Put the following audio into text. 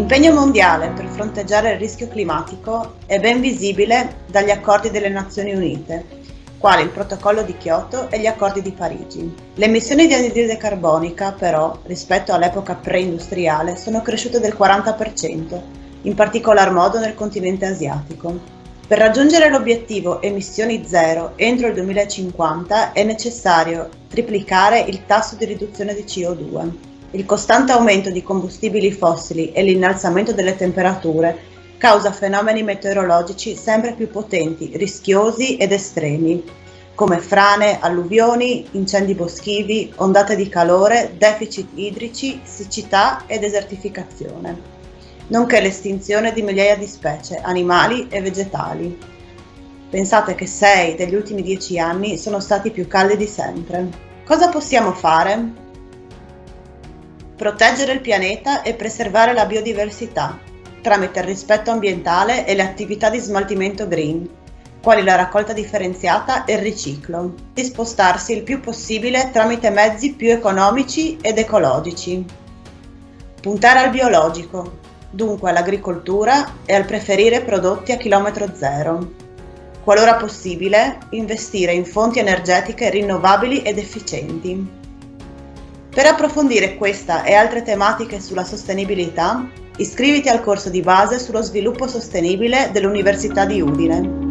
L'impegno mondiale per fronteggiare il rischio climatico è ben visibile dagli accordi delle Nazioni Unite, quali il Protocollo di Kyoto e gli accordi di Parigi. Le emissioni di anidride carbonica, però, rispetto all'epoca preindustriale, sono cresciute del 40%, in particolar modo nel continente asiatico. Per raggiungere l'obiettivo emissioni zero entro il 2050 è necessario triplicare il tasso di riduzione di CO2. Il costante aumento di combustibili fossili e l'innalzamento delle temperature causa fenomeni meteorologici sempre più potenti, rischiosi ed estremi, come frane, alluvioni, incendi boschivi, ondate di calore, deficit idrici, siccità e desertificazione, nonché l'estinzione di migliaia di specie animali e vegetali. Pensate che 6 degli ultimi 10 anni sono stati più caldi di sempre. Cosa possiamo fare? Proteggere il pianeta e preservare la biodiversità tramite il rispetto ambientale e le attività di smaltimento green, quali la raccolta differenziata e il riciclo, di spostarsi il più possibile tramite mezzi più economici ed ecologici. Puntare al biologico, dunque all'agricoltura e al preferire prodotti a chilometro zero. Qualora possibile, investire in fonti energetiche rinnovabili ed efficienti. Per approfondire questa e altre tematiche sulla sostenibilità, iscriviti al corso di base sullo sviluppo sostenibile dell'Università di Udine.